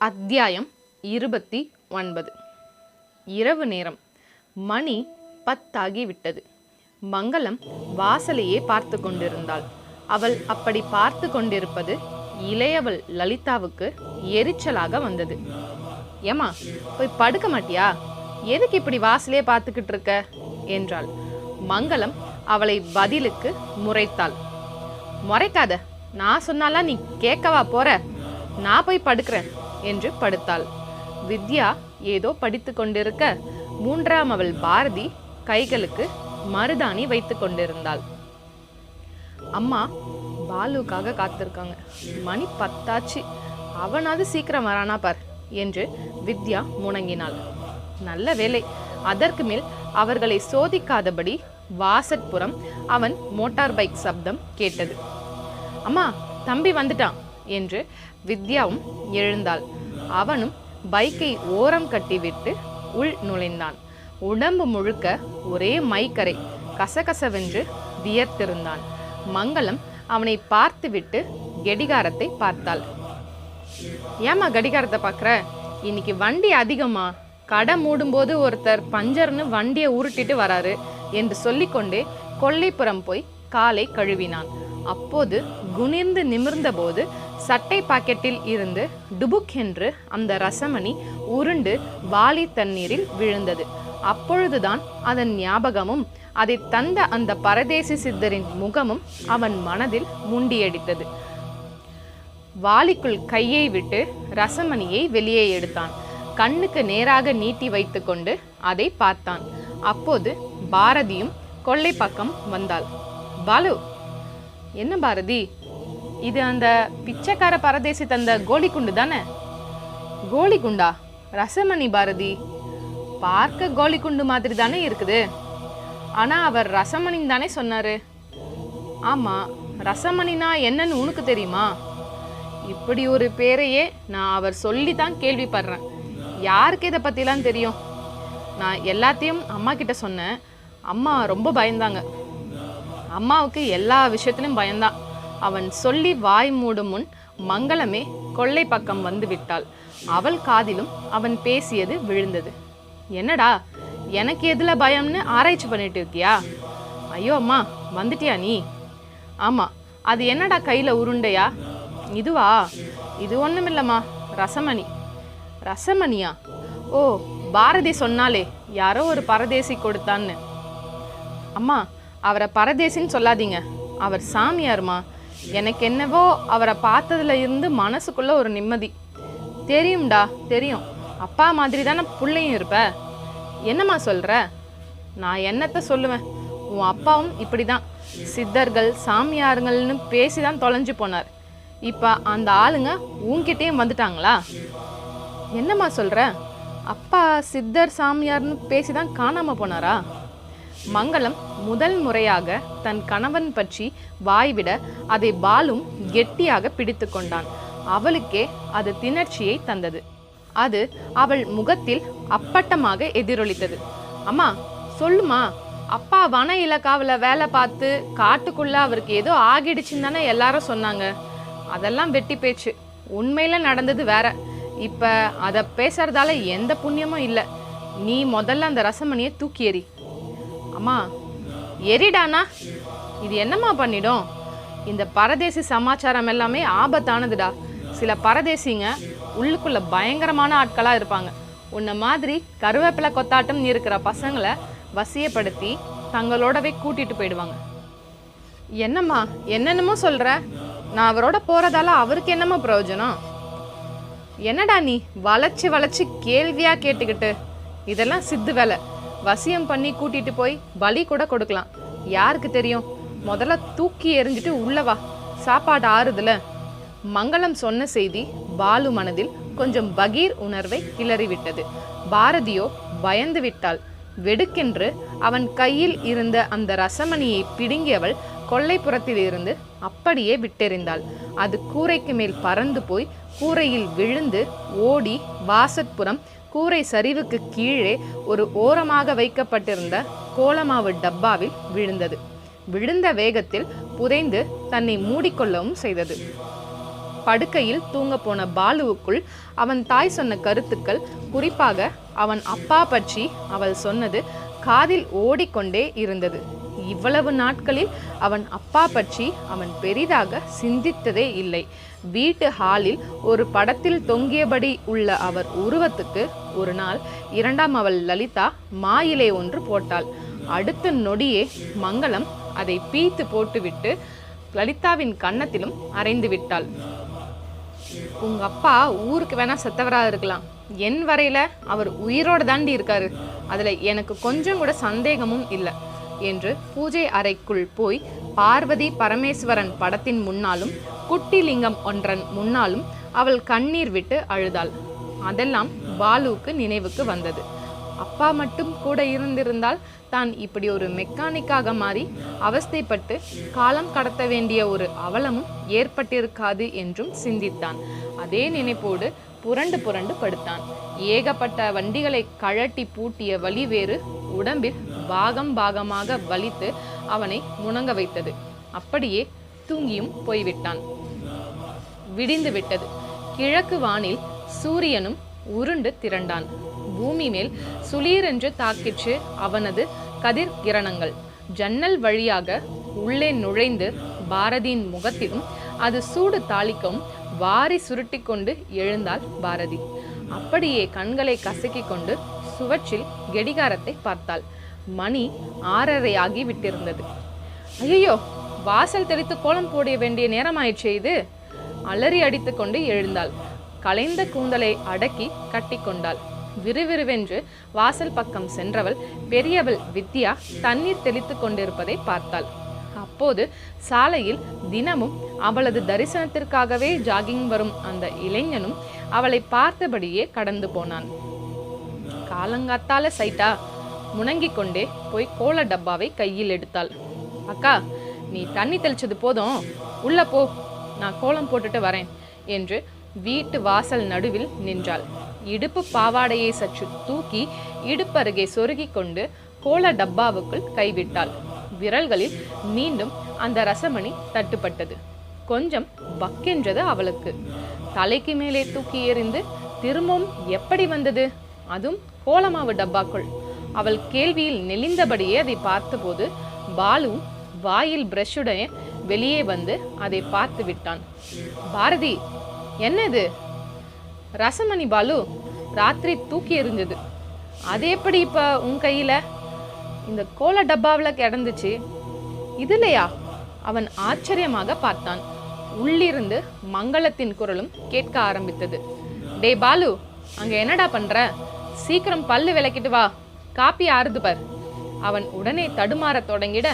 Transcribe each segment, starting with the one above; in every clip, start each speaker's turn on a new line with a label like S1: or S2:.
S1: அத்தியாயம் 29. இரவு நேரம். மணி 10 ஆகிவிட்டது. மங்களம் வாசலையே பார்த்து கொண்டிருந்தாள். அவள் அப்படி பார்த்து கொண்டிருப்பது இளையவள் லலிதாவுக்கு எரிச்சலாக வந்தது. ஏமா, போய் படுக்க மாட்டியா? எதுக்கு இப்படி வாசலையே பார்த்துக்கிட்டு இருக்க என்றாள். மங்களம் அவளை பதிலுக்கு முறைத்தாள். முறைக்காத, நான் சொன்னாலாம் நீ கேட்கவா போற? நான் போய் படுக்கிறேன் என்று படுத்தாள். வித்யா ஏதோ படித்து கொண்டிருக்க, மூன்றாம் அவள் பாரதி கைகளுக்கு மருதாணி வைத்து கொண்டிருந்தாள். அம்மா பாலுக்காக காத்திருக்காங்க, மணி 10 ஆச்சு, அவனாவது சீக்கிரம் வரானா பார் என்று வித்யா முணங்கினாள். நல்ல வேலை, அதற்கு மேல் அவர்களை சோதிக்காதபடி வாசற்புறம் அவன் மோட்டார் பைக் சப்தம் கேட்டது. அம்மா, தம்பி வந்துட்டான் என்று வித்யாவும் எழுந்தாள். அவனும் பைக்கை ஓரம் கட்டிவிட்டு உள் நுழைந்தான். உடம்பு முழுக்க ஒரே மைக்கரை, கசகசவென்று வியர்த்திருந்தான். மங்களம் அவனை பார்த்துவிட்டு கடிகாரத்தை பார்த்தாள். ஏமா கடிகாரத்தை பார்க்குற? இன்னைக்கு வண்டி அதிகமா? கடை மூடும்போது ஒருத்தர் பஞ்சர்னு வண்டியை உருட்டிட்டு வராரு என்று சொல்லிக்கொண்டே கொல்லைப்புறம் போய் காலை கழுவினான். அப்போது குனிர்ந்து நிமிர்ந்த போது சட்டை பாக்கெட்டில் இருந்து டுபுக் என்று அந்த ரசமணி உருண்டு வாளி தண்ணீரில் விழுந்தது. அப்பொழுதுதான் அதன் ஞாபகமும் அதை தந்த அந்த பரதேசி சித்தரின் முகமும் அவன் மனதில் முண்டியடித்தது. வாளிக்குள் கையை விட்டு ரசமணியை வெளியே எடுத்தான். கண்ணுக்கு நேராக நீட்டி வைத்து கொண்டு அதை பார்த்தான். அப்போது பாரதியும் கொல்லை பக்கம் வந்தாள். பாலு, என்ன பாரதி, இது அந்த பிச்சைக்கார பரதேசி தந்த கோலி குண்டு தானே? கோலி குண்டா? ரசமணி பாரதி, பார்க்க கோலி குண்டு மாதிரி தானே இருக்குது. ஆனா அவர் ரசமணின்னு தானே சொன்னாரு. ஆமா, ரசமணினா என்னன்னு உனக்கு தெரியுமா? இப்படி ஒரு பேரையே நான் அவர் சொல்லி தான் கேள்விப்படுறேன். யாருக்கு இதை பத்திலாம் தெரியும்? நான் எல்லாத்தையும் அம்மா கிட்ட சொன்னேன். அம்மா ரொம்ப பயந்தாங்க. அம்மாவுக்கு எல்லா விஷயத்திலும் பயந்தான். அவன் சொல்லி வாய் மூடும் முன் மங்களமே கொல்லை பக்கம் வந்து விட்டாள். அவள் காதிலும் அவன் பேசியது விழுந்தது. என்னடா, எனக்கு எதுல பயம்னு ஆராய்ச்சி பண்ணிட்டு இருக்கியா? ஐயோ அம்மா, வந்துட்டியா நீ? ஆமா, அது என்னடா கையில உருண்டையா? இதுவா? இது ஒண்ணுமில்லம்மா, ரசமணி. ரசமணியா? ஓ, பாரதி சொன்னாலே யாரோ ஒரு பரதேசி கொடுத்தான்னு. அம்மா, அவரை பரதேசின்னு சொல்லாதீங்க, அவர் சாமியார்மா. எனக்கு என்னவோ அவரை பார்த்ததுல இருந்து மனசுக்குள்ள ஒரு நிம்மதி. தெரியும்டா, தெரியும். அப்பா மாதிரி தானே பிள்ளையும் இருப்ப. என்னம்மா சொல்ற? நான் என்னத்த சொல்லுவேன்? உன் அப்பாவும் இப்படிதான் சித்தர்கள் சாமியாருங்கள்னு பேசிதான் தொலைஞ்சு போனார். இப்ப அந்த ஆளுங்க உன்கிட்டயும் வந்துட்டாங்களா? என்னம்மா சொல்ற? அப்பா சித்தர் சாமியார்னு பேசிதான் காணாம போனாரா? மங்களம் முதல் முறையாக தன் கணவன் பற்றி வாய்விட அதை பாலும் கெட்டியாக பிடித்து கொண்டான். அவளுக்கே அது திணர்ச்சியை தந்தது. அது அவள் முகத்தில் அப்பட்டமாக எதிரொலித்தது. அம்மா சொல்லுமா, அப்பா வன இலக்காவில் வேலை பார்த்து காட்டுக்குள்ள அவருக்கு ஏதோ ஆகிடுச்சுன்னு தானே எல்லாரும் சொன்னாங்க. அதெல்லாம் வெட்டி பேச்சு. உண்மையில நடந்தது வேற. இப்ப அதை பேசுறதால எந்த புண்ணியமும் இல்லை. நீ முதல்ல அந்த ரசமணியை தூக்கி எறி. அம்மா, எரிடானா? இது என்னம்மா பண்ணிடும்? இந்த பரதேசி சமாச்சாரம் எல்லாமே ஆபத்தானதுடா. சில பரதேசிங்க உள்ளுக்குள்ள பயங்கரமான ஆட்களா இருப்பாங்க. உன்ன மாதிரி கருவேப்பிலை கொத்தாட்டம் இருக்கிற பசங்களை வசியப்படுத்தி தங்களோடவே கூட்டிட்டு போயிடுவாங்க. என்னம்மா என்னென்னமோ சொல்ற? நான் அவரோட போறதால அவருக்கு என்னம்மா பிரயோஜனம்? என்னடா நீ வளைச்சு வளைச்சு கேள்வியா கேட்டுக்கிட்டு? இதெல்லாம் சித்து வேலை. வசியம் பண்ணி கூட்டிட்டு போய் பலி கூட கொடுக்கலாம். யாருக்கு தெரியும்? முதல்ல தூக்கி எறிஞ்சிட்டு உள்ளவா, சாப்பாடு ஆறுதுல. மங்களம் சொன்ன செய்தி பாலு மனதில் கொஞ்சம் பகீர் உணர்வை கிளறிவிட்டது. பாரதியோ பயந்து விட்டாள். வெடுக்கென்று அவன் கையில் இருந்த அந்த ரசமணியை பிடுங்கியவள் கொல்லைப்புறத்தில் இருந்து அப்படியே விட்டெறிந்தாள். அது கூரைக்கு மேல் பறந்து போய் கூரையில் விழுந்து ஓடி வாசற்புறம் கூரை சரிவுக்கு கீழே ஒரு ஓரமாக வைக்கப்பட்டிருந்த கோலமாவு டப்பாவில் விழுந்தது. விழுந்த வேகத்தில் புதைந்து தன்னை மூடிக்கொள்ளவும் செய்தது. படுக்கையில் தூங்க போன பாலுவுக்குள் அவன் தாய் சொன்ன கருத்துக்கள், குறிப்பாக அவன் அப்பா பற்றி அவள் சொன்னது காதில் ஓடிக்கொண்டே இருந்தது. இவ்வளவு நாட்களில் அவன் அப்பா பற்றி அவன் பெரிதாக சிந்தித்ததே இல்லை. வீட்டு ஹாலில் ஒரு படத்தில் தொங்கியபடி உள்ள அவர் உருவத்துக்கு ஒரு நாள் இரண்டாம் அவள் லலிதா மாயிலை ஒன்று போட்டாள். அடுத்த நொடியே மங்களம் அதை பீத்து போட்டுவிட்டு லலிதாவின் கன்னத்திலும் அரைந்து விட்டாள். உங்க அப்பா ஊருக்கு வேணா செத்தவரா இருக்கலாம், என் வரையில அவர் உயிரோட தாண்டி இருக்காரு, அதுல எனக்கு கொஞ்சம் கூட சந்தேகமும் இல்லை என்று பூஜை அறைக்குள் போய் பார்வதி பரமேஸ்வரன் படத்தின் முன்னாலும் குட்டி லிங்கம் ஒன்றன் முன்னாலும் அவள் கண்ணீர் விட்டு அழுதாள். அதெல்லாம் பாலுவுக்கு நினைவுக்கு வந்தது. அப்பா மட்டும் கூட இருந்திருந்தால் தான் இப்படி ஒரு மெக்கானிக்காக மாறி அவஸ்தைப்பட்டு காலம் கடத்த வேண்டிய ஒரு அவலமும் ஏற்பட்டிருக்காது என்றும் சிந்தித்தான். அதே நினைப்போடு புரண்டு புரண்டு படுத்தான். ஏகப்பட்ட வண்டிகளை கழட்டி பூட்டிய வலி வேறு உடம்பில் பாகம் பாகமாக வலித்து அவனை முணங்க வைத்தது. அப்படியே தூங்கியும் போய்விட்டான். விடிந்து விட்டது. கிழக்கு வானில் சூரியனும் உருண்டு திரண்டான். பூமி மேல் சுளீரென்று தாக்கிற்று அவனது கதிர் கிரணங்கள். ஜன்னல் வழியாக உள்ளே நுழைந்து பாரதியின் முகத்திலும் அது சூடு தாளிக்கவும் வாரி சுருட்டி கொண்டு எழுந்தாள் பாரதி. அப்படியே கண்களை கசக்கி கொண்டு சுவற்றில் கடிகாரத்தை பார்த்தாள். மணி 6:30 ஆகி விட்டிருந்தது. ஐயோ, வாசல் தெளித்து கோலம் போட வேண்டிய நேரமாயிற்று இது. அலறி அடித்து கொண்டு எழுந்தாள். கலைந்த கூந்தலை அடக்கி கட்டி கொண்டாள். விறுவிறுவென்று வாசல் பக்கம் சென்றவள் பெரியவள் வித்யா தண்ணீர் தெளித்து கொண்டிருப்பதை பார்த்தாள். அப்போது சாலையில் தினமும் அவளது தரிசனத்திற்காகவே ஜாகிங் வரும் அந்த இளைஞனும் அவளை பார்த்தபடியே கடந்து போனான். காலங்காத்தால சைட்டா முணங்கிக் கொண்டே போய் கோல டப்பாவை கையில் எடுத்தாள். அக்கா, நீ தண்ணி தெளிச்சது போதும், உள்ள போ, நான் கோலம் போட்டுட்டு வரேன் என்று வீட்டு வாசல் நடுவில் நின்றாள். இடுப்பு பாவாடையை சற்று தூக்கி இடுப்பருகே சொருகி கொண்டு கோல டப்பாவுக்குள் கைவிட்டாள். விரல்களில் மீண்டும் அந்த ரசமணி தட்டுப்பட்டது. கொஞ்சம் பக்கென்றது அவளுக்கு. தலைக்கு மேலே தூக்கி எறிந்து திரும்பவும் எப்படி வந்தது, அதுவும் கோலமாவு டப்பாக்குள்? அவள் கேள்வியில் நெளிந்தபடியே அதை பார்த்தபோது பாலு வாயில் பிரஷுடைய வெளியே வந்து அதை பார்த்து விட்டான். பாரதி, என்னது? ரசமணி பாலு, ராத்திரி தூக்கி எறிஞ்சது. அது எப்படி இப்ப உன் கையில? இந்த கோல டப்பாவில் கிடந்துச்சு. இதுலையா? அவன் ஆச்சரியமாக பார்த்தான். உள்ளிருந்து மங்களத்தின் குரலும் கேட்க ஆரம்பித்தது. டே பாலு, அங்க என்னடா பண்ற? சீக்கிரம் பல்லு விளக்கிட்டு வா, காப்பி ஆறுது பார். அவன் உடனே தடுமாற தொடங்கிட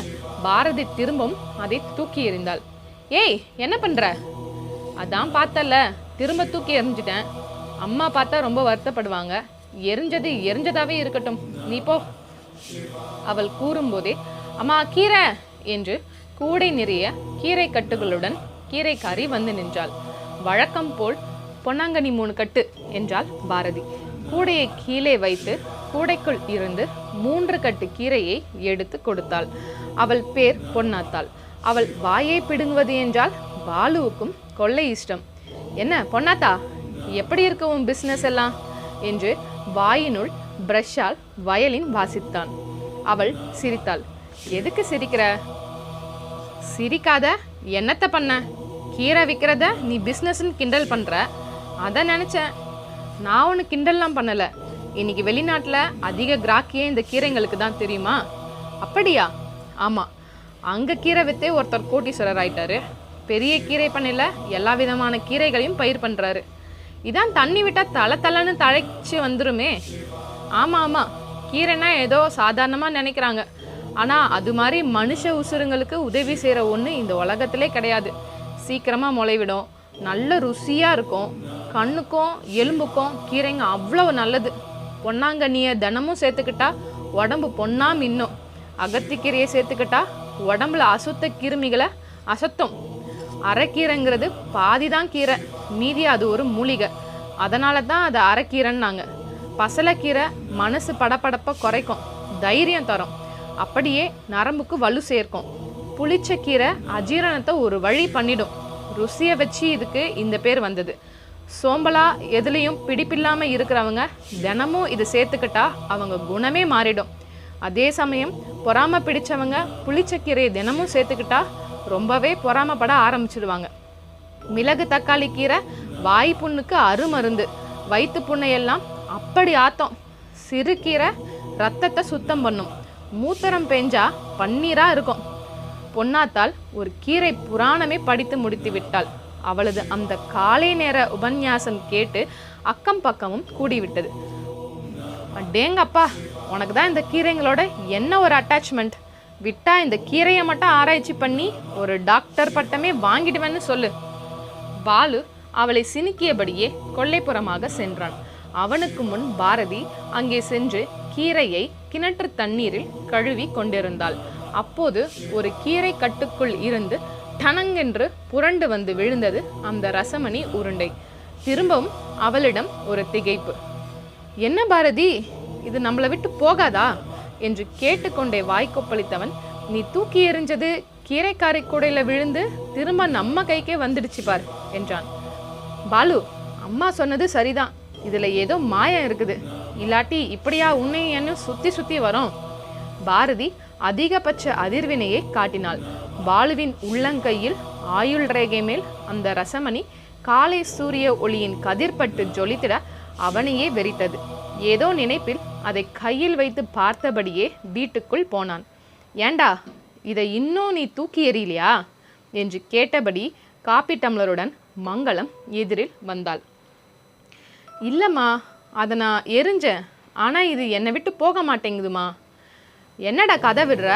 S1: பாரதி திரும்பவும் அதை தூக்கி எறிந்தாள். ஏய், என்ன பண்ற? அதான் பார்த்தல, திரும்ப தூக்கி எறிஞ்சிட்டேன். அம்மா பார்த்தா ரொம்ப வருத்தப்படுவாங்க. எரிஞ்சது எரிஞ்சதாவே இருக்கட்டும், நீ போ. அவள் கூறும்போதே அம்மா கீரை என்று கூடை நிறைய கீரை கட்டுகளுடன் கீரைக்காரி வந்து நின்றாள். வழக்கம் போல் பொன்னாங்கனி 3 கட்டு என்றாள் பாரதி. கூடையை கீழே வைத்து கூடைக்குள் இருந்து 3 கட்டு கீரையை எடுத்து கொடுத்தாள். அவள் பேர் பொன்னாத்தாள். அவள் வாயை பிடுங்குவது என்றால் பாலுவுக்கும் கொள்ளை இஷ்டம். என்ன பொன்னாத்தா, எப்படி இருக்கு உன் பிசினஸ் எல்லாம் என்று வாயினுள் பிரஷால் வயலின் வாசித்தான். அவள் சிரித்தாள். எதுக்கு சிரிக்கிற? சிரிக்காத, என்னத்த பண்ண? கீரை விற்கிறத நீ பிஸ்னஸ்ன்னு கிண்டல் பண்ற, அதை நினைச்சேன். நான் ஒன்று கிண்டல்லாம் பண்ணல. இன்னைக்கு வெளிநாட்டில் அதிக கிராக்கியே இந்த கீரைங்களுக்கு தான், தெரியுமா? அப்படியா? ஆமாம், அங்கே கீரை விற்றே ஒருத்தர் கோட்டீஸ்வரர் ஆயிட்டாரு. பெரிய கீரை பண்ணையில் எல்லா விதமான கீரைகளையும் பயிர் பண்ணுறாரு. இதான் தண்ணி விட்டால் தலை தலைன்னு தழைச்சி வந்துருமே. ஆமாம் ஆமாம், கீரைனா ஏதோ சாதாரணமாக நினைக்கிறாங்க. ஆனால் அது மாதிரி மனுஷ உசுருங்களுக்கு உதவி செய்கிற ஒன்று இந்த உலகத்திலே கிடையாது. சீக்கிரமாக முளைவிடும், நல்ல ருசியாக இருக்கும். கண்ணுக்கும் எலும்புக்கும் கீரைங்க அவ்வளவு நல்லது. பொன்னாங்கண்ணியை தினமும் சேர்த்துக்கிட்டா உடம்பு பொன்னா மின்னும். அகத்திக்கீரையை சேர்த்துக்கிட்டா உடம்புல அசுத்த கிருமிகளை அசத்தும். அரைக்கீரைங்கிறது பாதி தான் கீரை, மீதி அது ஒரு மூலிகை. அதனால தான் அது அரைக்கீரைன்னாங்க. பசலைக்கீரை மனசு படப்படப்பை குறைக்கும், தைரியம் தரும், அப்படியே நரம்புக்கு வலு சேர்க்கும். புளிச்ச கீரை அஜீரணத்தை ஒரு வழி பண்ணிடும். ருசியை வச்சு இதுக்கு இந்த பேர் வந்தது. சோம்பலா எதுலேயும் பிடிப்பில்லாமல் இருக்கிறவங்க தினமும் இது சேர்த்துக்கிட்டா அவங்க குணமே மாறிடும். அதே சமயம் பொறாம பிடிச்சவங்க புளிச்சக்கீரையை தினமும் சேர்த்துக்கிட்டா ரொம்பவே பொறாமப்பட ஆரம்பிச்சிடுவாங்க. மிளகு தக்காளி கீரை வாய் புண்ணுக்கு அருமருந்து, வயிற்று புண்ணையெல்லாம் அப்படி ஆத்தம். சிறுகீரை ரத்தத்தை சுத்தம் பண்ணும், மூத்தரம் பெஞ்சா பன்னீரா இருக்கும். பொன்னாத்தால் ஒரு கீரை புராணமே படித்து முடித்து விட்டாள். அவளது அந்த காலை நேர உபன்யாசம் கேட்டு அக்கம் பக்கமும் கூடிவிட்டது. அடேங்கப்பா, உனக்கு தான் இந்த கீரைங்களோட என்ன ஒரு அட்டாச்மெண்ட்! விட்டா இந்த கீரையை மட்டும் ஆராய்ச்சி பண்ணி ஒரு டாக்டர் பட்டமே வாங்கிடுவேன்னு சொல்லு. பாலு அவளை சினுக்கியபடியே கொல்லைப்புறமாக சென்றான். அவனுக்கு முன் பாரதி அங்கே சென்று கீரையை கிணற்று தண்ணீரில் கழுவி கொண்டிருந்தாள். அப்போது ஒரு கீரை கட்டுக்குள் இருந்து டனங்கென்று புரண்டு வந்து விழுந்தது அந்த ரசமணி உருண்டை. திரும்பவும் அவளிடம் ஒரு திகைப்பு. என்ன பாரதி, இது நம்மளை விட்டு போகாதா என்று கேட்டுக்கொண்டே வாய்க்கொப்பளித்தவன், நீ தூக்கி எறிஞ்சது கீரைக்காரை கூடையில விழுந்து திரும்ப நம்ம கைக்கே வந்துடுச்சு பார் என்றான். பாலு, அம்மா சொன்னது சரிதான், இதுல ஏதோ மாயம் இருக்குது, இல்லாட்டி இப்படியா உன்னை என்ன சுத்தி சுத்தி வரும். பாரதி அதிகபட்ச அதிர்வினையை காட்டினாள். பாலுவின் உள்ளங்கையில் ஆயுள் ரேகை மேல் அந்த ரசமணி காலை சூரிய ஒளியின் கதிர்பட்டு ஜொலித்திட அவனையே வெறித்தது. ஏதோ நினைப்பில் அதை கையில் வைத்து பார்த்தபடியே வீட்டுக்குள் போனான். ஏண்டா, இதை இன்னும் நீ தூக்கி எறியலையா என்று கேட்டபடி காப்பி டம்ளருடன் மங்களம் எதிரில் வந்தாள். இல்லைம்மா, அதை நான் எரிஞ்சேன், ஆனால் இது என்னை விட்டு போக மாட்டேங்குதுமா. என்னடா கதை விடுற?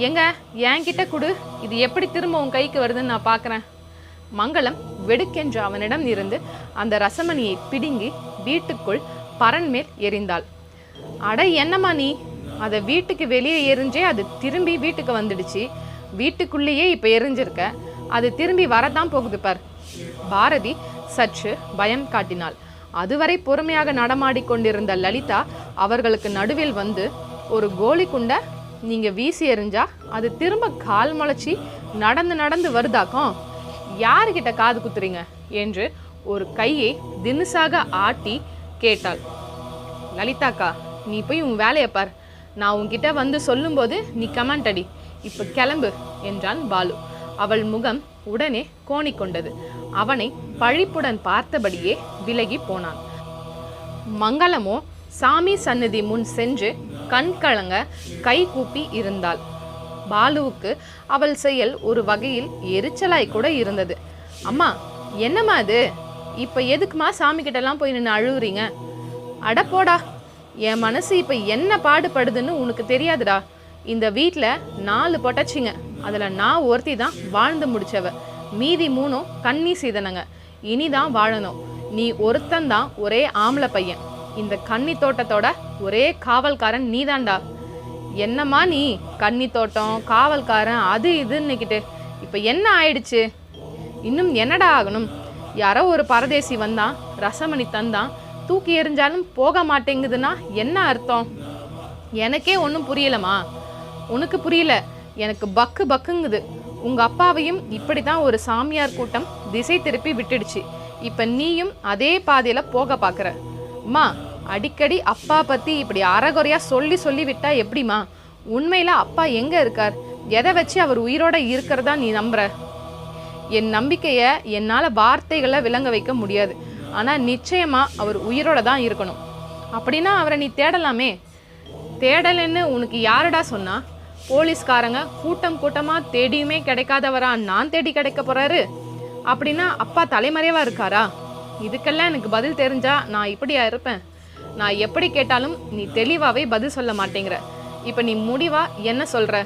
S1: எங்க என்கிட்ட கொடு, இது எப்படி திரும்ப உன் கைக்கு வருதுன்னு நான் பார்க்குறேன். மங்களம் வெடுக்கென்று அவனிடம் இருந்து அந்த ரசமணியை பிடுங்கி வீட்டுக்குள் பரன் மேல் எறிந்தாள். அட என்னம்மா நீ, அதை வீட்டுக்கு வெளியே எரிஞ்சே அது திரும்பி வீட்டுக்கு வந்துடுச்சு, வீட்டுக்குள்ளேயே இப்போ எரிஞ்சிருக்க, அது திரும்பி வரத்தான் போகுது பார். பாரதி சற்று பயம் காட்டினாள். அதுவரை பொறுமையாக நடமாடி கொண்டிருந்த லலிதா அவர்களுக்கு நடுவில் வந்து, ஒரு கோலி குண்டை நீங்க வீசி எறிஞ்சா அது திரும்ப கால் முளைச்சி நடந்து நடந்து வருதாக்கும், யாருக்கிட்ட காது குத்துறீங்க என்று ஒரு கையை தினுசாக ஆட்டி கேட்டாள். லலிதாக்கா, நீ போய் உன் வேலையை பார், நான் உன்கிட்ட வந்து சொல்லும்போது நீ கமெண்ட் அடி, இப்போ கிளம்பு என்றான் பாலு. அவள் முகம் உடனே கோணிக்கொண்டது. அவனை பழிப்புடன் பார்த்தபடியே விலகி போனான். மங்களமோ சாமி சந்நிதி முன் சென்று கண் கலங்க கை கூப்பி இருந்தாள். பாலுவுக்கு அவள் செயல் ஒரு வகையில் எரிச்சலாய் கூட இருந்தது. அம்மா, என்னம்மா அது, இப்போ எதுக்குமா சாமி கிட்டலாம் போய் நின்று அழுவுறீங்க? அட போடா, என் மனசு இப்போ என்ன பாடுபடுதுன்னு உனக்கு தெரியாதுடா. இந்த வீட்டில் 4 பொட்டச்சிங்க, அதில் நான் ஒருத்தி தான் வாழ்ந்து முடிச்சவ, மீதி 3 கண்ணி சீதனங்க, இனிதான் வாழணும். நீ ஒருத்தந்தான் ஒரே ஆம்பளை பையன், இந்த கன்னி தோட்டத்தோட ஒரே காவல்காரன் நீதான்டா. என்னம்மா நீ கன்னி தோட்டம் காவல்காரன் அது இதுன்னுக்கிட்டு இப்போ என்ன ஆயிடுச்சு? இன்னும் என்னடா ஆகணும்? யாரோ ஒரு பரதேசி வந்தான், ரசமணி தந்தான், தூக்கி எறிஞ்சாலும் போக மாட்டேங்குதுன்னா என்ன அர்த்தம்? எனக்கே ஒன்றும் புரியலம்மா. உனக்கு புரியல, எனக்கு பக்கு பக்குங்குது. உங்கள் அப்பாவையும் இப்படி தான் ஒரு சாமியார் கூட்டம் திசை திருப்பி விட்டுடுச்சு. இப்போ நீயும் அதே பாதையில் போக பார்க்குற. அம்மா, அடிக்கடி அப்பா பற்றி இப்படி அறகுறையாக சொல்லி சொல்லி விட்டா எப்படிம்மா? உண்மையில் அப்பா எங்கே இருக்கார்? எதை வச்சு அவர் உயிரோட இருக்கிறதா நீ நம்புற? என் நம்பிக்கையை என்னால் வார்த்தைகளை விளங்க வைக்க முடியாது, ஆனால் நிச்சயமாக அவர் உயிரோட தான் இருக்கணும். அப்படின்னா அவரை நீ தேடலாமே. தேடலைன்னு உனக்கு யாருடா சொன்னா? போலீஸ்காரங்க கூட்டம் கூட்டமாக தேடியுமே கிடைக்காதவரா நான் தேடி கிடைக்க போகிறாரு? அப்படின்னா அப்பா தலைமறைவாக இருக்காரா? இதுக்கெல்லாம் எனக்கு பதில் தெரிஞ்சா நான் இப்படியா இருப்பேன்? நான் எப்படி கேட்டாலும் நீ தெளிவாகவே பதில் சொல்ல மாட்டேங்கிற. இப்போ நீ முடிவா என்ன சொல்கிற?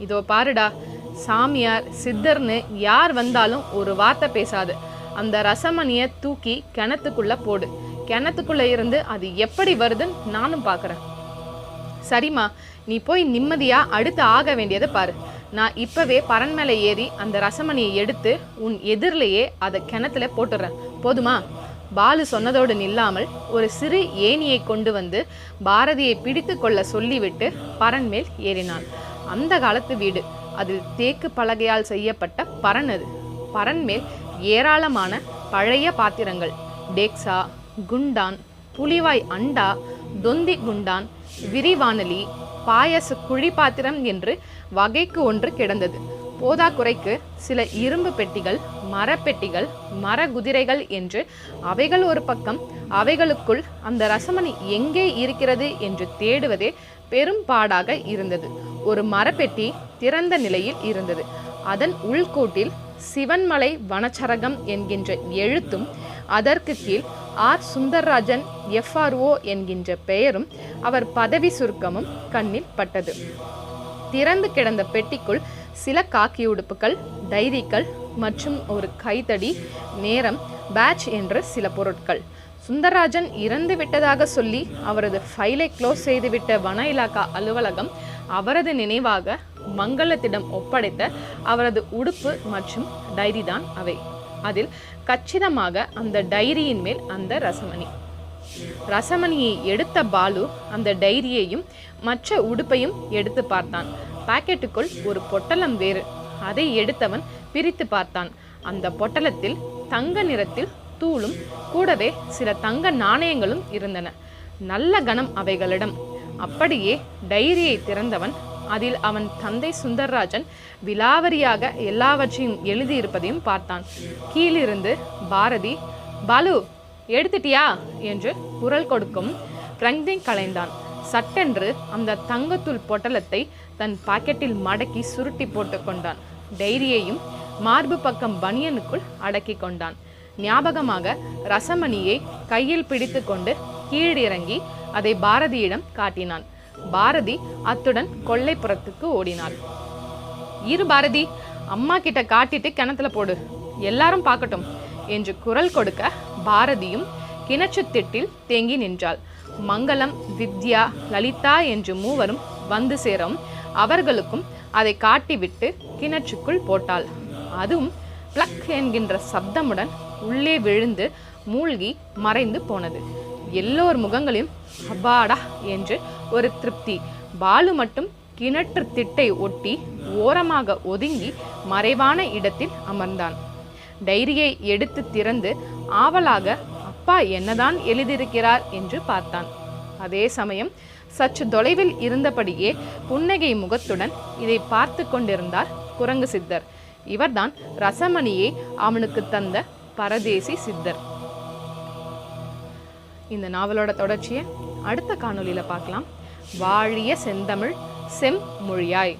S1: இதோ பாருடா, சாமியார் சித்தர்னு யார் வந்தாலும் ஒரு வார்த்தை பேசாது. அந்த ரசமணியை தூக்கி கிணத்துக்குள்ளே போடு. கிணத்துக்குள்ளே இருந்து அது எப்படி வருதுன்னு நானும் பார்க்குறேன். சரிம்மா, நீ போய் நிம்மதியாக அடுத்து ஆக வேண்டியதை பாரு. நான் இப்போவே பரன் மேலே ஏறி அந்த ரசமணியை எடுத்து உன் எதிரிலேயே அதை கிணத்துல போட்டுடுறேன், போதுமா? பாலு சொன்னதோடு நில்லாமல் ஒரு சிறு ஏணியை கொண்டு வந்து பாரதியை பிடித்து கொள்ள சொல்லிவிட்டு பரன் மேல் ஏறினாள். அந்த காலத்து வீடு, அதில் தேக்கு பலகையால் செய்யப்பட்ட பரன் அது. பரன்மேல் ஏராளமான பழைய பாத்திரங்கள், டேக்ஸா, குண்டான், புலிவாய் அண்டா, தொந்தி குண்டான், விரிவானலி, பாயச குழி பாத்திரம் என்று வகைக்கு ஒன்று கிடந்தது. போதாக்குறைக்கு சில இரும்பு பெட்டிகள், மரப்பெட்டிகள், மர குதிரைகள் என்று அவைகள் ஒரு பக்கம். அவைகளுக்குள் அந்த ரசமணி எங்கே இருக்கிறது என்று தேடுவதே பெரும்பாடாக இருந்தது. ஒரு மரப்பெட்டி திறந்த நிலையில் இருந்தது. அதன் உள்கூட்டில் சிவன்மலை வனச்சரகம் என்கின்ற எழுத்தும், அதற்கு கீழ் ஆர். சுந்தர்ராஜன் FRO என்கின்ற பெயரும் அவர் பதவி சுருக்கமும் கண்ணில் பட்டது. திறந்து கிடந்த பெட்டிக்குள் சில காக்கி உடுப்புகள், டைரிகள் மற்றும் ஒரு கைத்தடி, நேரம், பேட்ச் என்ற சில பொருட்கள். சுந்தர்ராஜன் இறந்து விட்டதாக சொல்லி அவரது ஃபைலை க்ளோஸ் செய்துவிட்ட வன இலாக்கா அலுவலகம் அவரது நினைவாக மங்களத்திடம் ஒப்படைத்த அவரது உடுப்பு மற்றும் டைரி தான் அவை. அதில் கச்சிதமாக அந்த டைரியின் மேல் அந்த ரசமணியை எடுத்த பாலு அந்த டைரியையும் மற்ற உடுப்பையும் எடுத்து பார்த்தான். பாக்கெட்டுக்குள் ஒரு பொட்டலம் வேறு. அதை எடுத்தவன் பிரித்து பார்த்தான். அந்த பொட்டலத்தில் தங்க நிறத்தில் தூளும் கூடவே சில தங்க நாணயங்களும் இருந்தன. நல்ல கனம் அவைகளிடம். அப்படியே டைரியை திறந்தவன் அதில் அவன் தந்தை சுந்தர்ராஜன் விலாவரியாக எல்லாவற்றையும் எழுதியிருப்பதையும் பார்த்தான். கீழிருந்து பாரதி, பாலு எடுத்துட்டியா என்று குரல் கொடுக்கும் பிரங்னை கலைந்தான். சட்டென்று அந்த தங்கத்தூள் பொட்டலத்தை தன் பாக்கெட்டில் மடக்கி சுருட்டி போட்டு கொண்டான். டைரியையும் மார்பு பக்கம் பனியனுக்குள் அடக்கி கொண்டான். ஞாபகமாக ரசமணியை கையில் பிடித்து கொண்டு கீழிறங்கி அதை பாரதியிடம் காட்டினான். பாரதி அத்துடன் கொல்லைப்புறத்துக்கு ஓடினாள். இரு பாரதி, அம்மா கிட்ட காட்டிட்டு கிணத்துல போடு, எல்லாரும் பார்க்கட்டும் என்று குரல் கொடுக்க பாரதியும் கிணற்று திட்டில் தேங்கி நின்றாள். மங்களம், வித்யா, லலிதா என்று மூவரும் வந்து சேரும். அவர்களுக்கும் அதை காட்டிவிட்டு கிணற்றுக்குள் போட்டாள். அதுவும் பிளக் என்கின்ற சப்தமுடன் உள்ளே விழுந்து மூழ்கி மறைந்து போனது. எல்லோர் முகங்களையும் அப்பாடா என்று ஒரு திருப்தி. பாலு மட்டும் கிணற்று திட்டை ஒட்டி ஓரமாக ஒதுங்கி மறைவான இடத்தில் அமர்ந்தான். டைரியை எடுத்து திறந்து ஆவலாக அப்பா என்னதான் எழுதியிருக்கிறார் என்று பார்த்தான். அதே சமயம் சற்று தொலைவில் இருந்தபடியே புன்னகை முகத்துடன் இதை பார்த்து கொண்டிருந்தார் குரங்கு சித்தர். இவர்தான் ரசமணியை அவனுக்கு தந்த பரதேசி சித்தர். இந்த நாவலோட தொடர்ச்சியை அடுத்த காணொளியில பார்க்கலாம். வாழிய செந்தமிழ் செம்மொழியாய்.